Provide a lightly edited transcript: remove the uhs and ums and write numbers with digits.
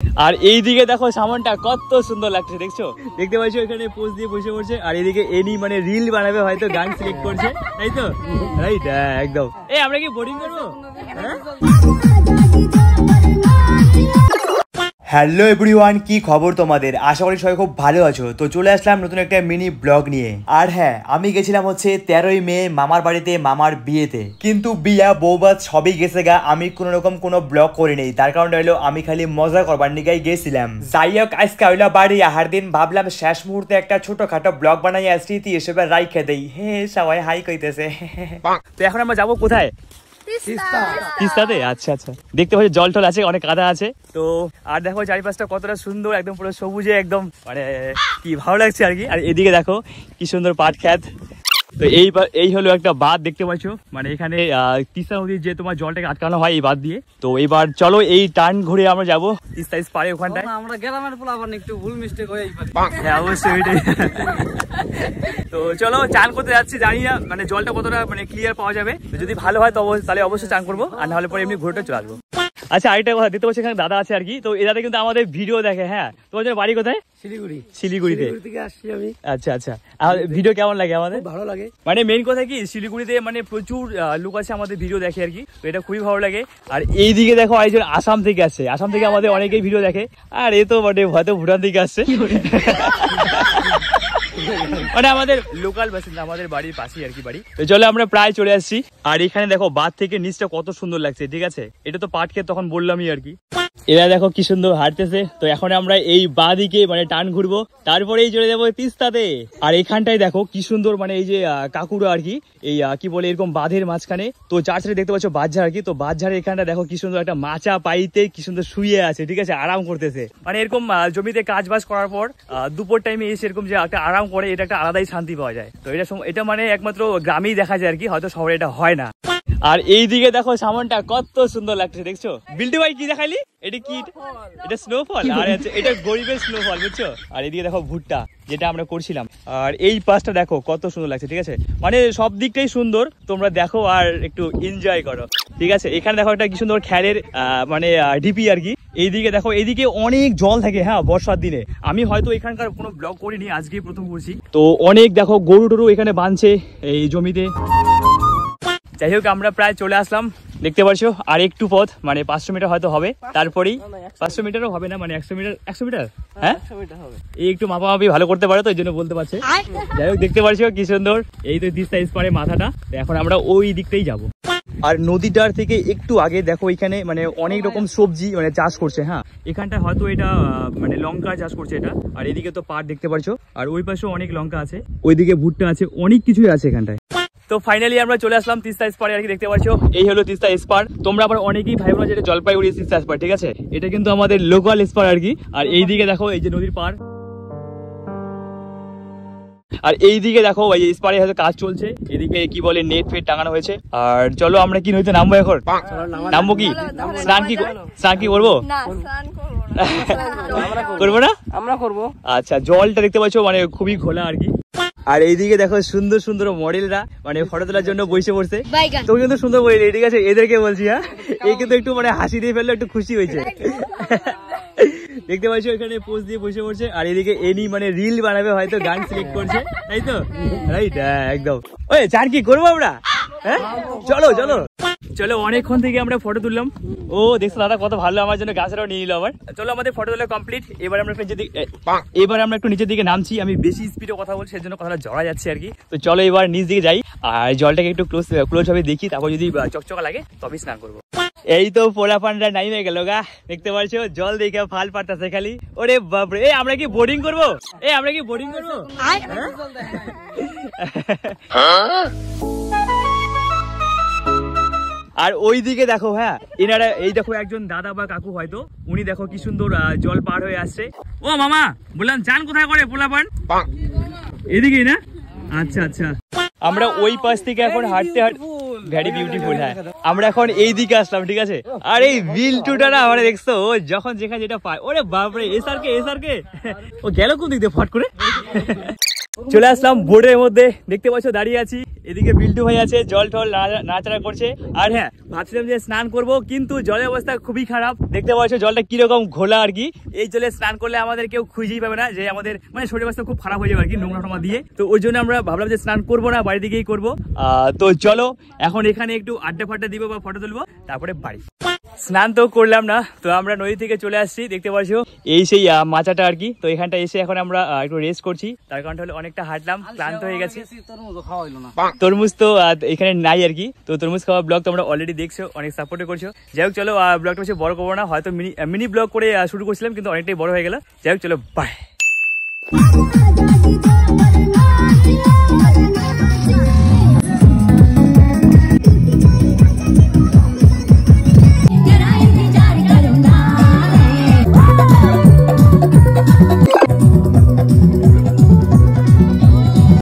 আর এইদিকে দেখো সামনটা কত সুন্দর লাগছে, দেখছো? দেখতে পাচ্ছ এখানে পোজ দিয়ে বসে পড়ছে, আর এদিকে এনি মানে রিল বানাবে, হয়তো গান সিলেক্ট করছে, তাই তো? রাইট, একদম। এই আমরা কি বোর্ডিং করবো? হ্যালো এভরিওয়ান, কি খবর তোমাদের? আশা করি সবাই খুব ভালো আছো। তো চলে আসলাম নতুন একটা মিনি ব্লগ নিয়ে। আর হ্যাঁ, আমি গেছিলাম হচ্ছে 13ই মে মামার বাড়িতে, মামার বিয়েতে। কিন্তু বিয়া বৌবাদ সবই গেছে গা, আমি কোনো রকম কোনো ব্লগ করি নেই। তার কারণটা হলো আমি খালি মজা করবার নিগাই গেছিলাম। যাই হোক, আজকে হইলো বাড়ি আহার দিন, ভাবলাম শেষ মুহূর্তে একটা ছোটখাটো ব্লগ বানাই স্মৃতি হিসেবে রাইখে দেই। হ্যাঁ, সবাই হাই কইতেছে। তো এখন আমরা যাবো কোথায়? তিস্তাতে। আচ্ছা আচ্ছা, দেখতে পাচ্ছি জল টল আছে, অনেক কাদা আছে। তো আর দেখো চারিপাশটা কতটা সুন্দর, একদম পুরো সবুজে, একদম মানে কি ভালো লাগছে আর কি। আর এদিকে দেখো কি সুন্দর পাট খেত। তো এই হলো একটা বাঁধ, দেখতে পাচ্ছ, মানে এখানে তিস্তা নদীর যে তোমার জলটাকে আটকানো হয় এই বাঁধ দিয়ে। তো এইবার চলো এই টার্ন ঘুরে আমরা যাবো তিস্তা পারে, ওখানটায়। আমরা গ্রামের পোলাপান একটু ভুল মিস্টেক হয়ে যাবে। হ্যাঁ অবশ্যই, ওইটাই। তো চলো চান করতে যাচ্ছি, জানি না মানে জলটা কতটা মানে ক্লিয়ার পাওয়া যাবে। যদি ভালো হয় তাহলে অবশ্যই চান করবো, আর নাহলে পরে এমনি ঘুরে চলে আসবো। আচ্ছা, আরেকটা কথা, দেখতে পাচ্ছি এখানে দাদা আছে আর কি। তো এদাতে কিন্তু আমাদের ভিডিও দেখে। হ্যাঁ, তোমাদের বাড়ি কোথায়? শিলিগুড়িতে থেকে আসছি আমি। আচ্ছা আচ্ছা, ভিডিও কেমন লাগে? আমাদের ভালো লাগে। মানে মেইন কথা কি, শিলিগুড়িতে মানে প্রচুর লোক আছে আমাদের ভিডিও দেখে আর কি। তো এটা খুবই ভালো লাগে। আর এইদিকে দেখো একজন আসাম থেকে আসছে, আসাম থেকে আমাদের অনেকেই ভিডিও দেখে। আর এ তো মানে হয়তো ভুটান থেকে আসছে। মানে আমাদের লোকাল বাসিন্দা, আমাদের বাড়ির পাশেই আর কি বাড়ি। তো চলো আমরা প্রায় চলে আসছি। আর এখানে দেখো বাঁধ থেকে নিচটা কত সুন্দর লাগছে, ঠিক আছে? এটা তো পাট খেত, তখন বললামই আর কি। এরা দেখো কি সুন্দর হাঁটতেছে। তো এখন আমরা এই বাঁদিকে মানে টান ঘুরবো, তারপরেই চলে যাবো তিস্তাতে। আর এখানটায় দেখো কি সুন্দর, মানে এই যে কাকুরা আর কি, এই কি বলে এরকম বাঁধের মাঝখানে। তো চার সাইডে দেখতে পাচ্ছ বাঁধঝাড় আর কি। তো বাঁধঝাড়ে এখানটা দেখো কি সুন্দর একটা মাচা পাইতে কি সুন্দর শুয়ে আছে, ঠিক আছে? আরাম করতেছে। মানে এরকম জমিতে কাজ বাজ করার পর দুপুর টাইমে এসে এরকম যে একটা আরাম করে, এটা একটা আলাদাই শান্তি পাওয়া যায়। তো এটা মানে একমাত্র গ্রামেই দেখা যায় আর কি, হয়তো শহরে এটা হয় না। আর এইদিকে দেখো সামনটা কত সুন্দর লাগছে, দেখছো? বিল্টু ভাই কি দেখাইলি? এটা কি? এটা স্নোফল। আর এটা গরিবের স্নোফল, বুঝছো? আর এদিকে দেখো ভুট্টা, যেটা আমরা করছিলাম। আর এই পাশটা দেখো কত সুন্দর লাগছে, ঠিক আছে? মানে সব দিকটাই সুন্দর, তোমরা দেখো আর একটু এনজয় করো, ঠিক আছে? এখানে দেখো একটা কি সুন্দর খ্যারের মানে ঢিপি আর কি। এইদিকে দেখো, এইদিকে অনেক জল থাকে, হ্যাঁ, বর্ষার দিনে। আমি হয়তো এখানকার কোনো ব্লগ করিনি, আজকেই প্রথম করছি। তো অনেক দেখো গরু টরু এখানে বাঁধছে এই জমিতে। যাই হোক, আমরা প্রায় চলে আসলাম, দেখতে পাচ্ছ। আর একটু পথ, মানে 500 মিটার হয়তো হবে, তারপরেই 500 মিটারও হবে না, মানে 100 মিটার। হ্যাঁ, এই একটু মাপামাপি ভালো করতে পারে, তো এই জন্য বলতে পারছে। যাই হোক, দেখতে পাচ্ছ কি সুন্দর, এই তো তিস্তা পারে মাথাটা। এখন আমরা ওই দিকটাই যাব। আর নদীটার থেকে একটু আগে দেখো এখানে মানে অনেক রকম সবজি মানে চাষ করছে। হ্যাঁ, এখানটা হয়তো এটা মানে লঙ্কা চাষ করছে এটা। আর এদিকে তো পাট দেখতে পাচ্ছ, আর ওই পাশেও অনেক লঙ্কা আছে, ওইদিকে ভুট্টা আছে, অনেক কিছুই আছে এখানটায়। তো ফাইনালি আমরা চলে আসলাম তিস্তা স্পারে আর কি, দেখতে পাচ্ছ। এই হলো তিস্তা স্পার। তোমরা আবার অনেকেই ভাই বোনা যেটা জলপাইগুড়ি তিস্তা স্পার, ঠিক আছে? এটা কিন্তু আমাদের লোকাল স্পার আর কি। আর এইদিকে দেখো এই যে নদীর পার, আর এইদিকে দেখো এই স্পারে হয়তো কাজ চলছে। এদিকে কি বলে নেট ফেট টাঙানো হয়েছে। আর চলো আমরা কি নদীতে নামবো এখন? নামবো কি? স্নান কি করবো? করবো না? আমরা করবো। আচ্ছা, জলটা দেখতে পাচ্ছ মানে খুবই ঘোলা আর কি। আর এইদিকে দেখো সুন্দর সুন্দর মডেলরা মানে ফটো তোলার জন্য বসে পড়ছে। তো কিন্তু সুন্দর মডেল, ঠিক আছে? এদেরকে বলছি। হ্যাঁ, এই কিন্তু একটু মানে হাসি দিয়ে ফেললো, একটু খুশি হয়েছে। দেখতে পাচ্ছ এখানে পোজ দিয়ে বসে পড়ছে। আর এদিকে এনি মানে রিল বানাবে, হয়তো গান সিলেক্ট করছে, তাই তো? রাইট, একদম। ওই চান কি করবো আমরা? হ্যাঁ, চলো চলো চলো। অনেকক্ষণ থেকে আমরা ফটো তুললাম। ও দেখছো দাদা কত ভালো, আমার জন্য গাছেরাও নিয়ে নিল আবার। চলো, আমাদের ফটো তোলা কমপ্লিট। এবার আমরা একটু নিচের দিকে নামছি। আমি বেশি স্পিডে কথা বলছি, সেজন্য কথাটা জড়া যাচ্ছে আর কি। তো চলো এবার নিচ দিকে যাই, আর জলটাকে একটু ক্লোজ ভাবে দেখি, তারপর যদি চকচকা লাগে তবে স্নান করবো। এই তো পোলা পান্ডা নাইমে গেল গা, দেখতে পাচ্ছ জল দেখে ফাল পারতাছে খালি। ওরে বাপরে, আমরা কি বোর্ডিং করবো? আমরা কি বোর্ডিং করবো? আর ওই দিকে দেখো, হ্যাঁ, এনারা এই দেখো একজন দাদা বা কাকু হয়তো, উনি দেখো কি সুন্দর জল পার হয়ে আসছে। ও মামা, বললাম চান কোথায় করে পোলাপান? এদিকেই না? আচ্ছা আচ্ছা, আমরা ওই পাশ থেকে এখন হাঁটতে ভেরি বিউটিফুল। হ্যাঁ, আমরা এখন এই দিকে আসলাম, ঠিক আছে? আর এই বিল্টুটা না মানে দেখছো, ও যখন যেখানে যেটা পায়, ওরে বাপরে, এসারকে ও গেল কোন দিক দিয়ে ফট করে। চলে আসলাম বোর্ডের মধ্যে, দেখতে পাচ্ছ দাঁড়িয়ে আছি। এদিকে বিল্টু ভাই আছে, জল টল নাড়াচাড়া করছে। আর হ্যাঁ, ভাবছিলাম যে স্নান করব, কিন্তু জলের অবস্থা খুবই খারাপ। দেখতে পাচ্ছ জলটা কিরকম ঘোলা আর কি। এই জলে স্নান করলে আমাদের কেউ খুঁজেই পাবে না, যে আমাদের মানে শরীর অবস্থা খুব খারাপ হয়ে যাবে আর কি নোংরা টোংরা দিয়ে। তো ওই জন্য আমরা ভাবলাম যে স্নান করবো না, বাড়ি দিকেই করবো। তো চলো এখন এখানে একটু আড্ডা ফাড্ডা দিব বা ফটো তুলবো, তারপরে বাড়ি। স্নান তো করলাম না, তো আমরা নদী থেকে চলে আসছি। দেখতে পাচ্ছ এই সেই মাচাটা আর কি। তো এখানটা এসে এখন আমরা একটু রেস্ট করছি, তার কারণটা হলো অনেকটা হাঁটলাম, ক্লান্ত হয়ে গেছি। তরমুজ তো এখানে নাই আর কি। তো তরমুজ খাওয়া ব্লগ তোমরা অলরেডি দেখছো, অনেক সাপোর্ট করছো। যাই হোক চলো, ব্লগটা বেশি বড় করবো না, হয়তো মিনি ব্লগ করে শুরু করছিলাম, কিন্তু অনেকটাই বড় হয়ে গেল। যাই হোক চলো, বাই।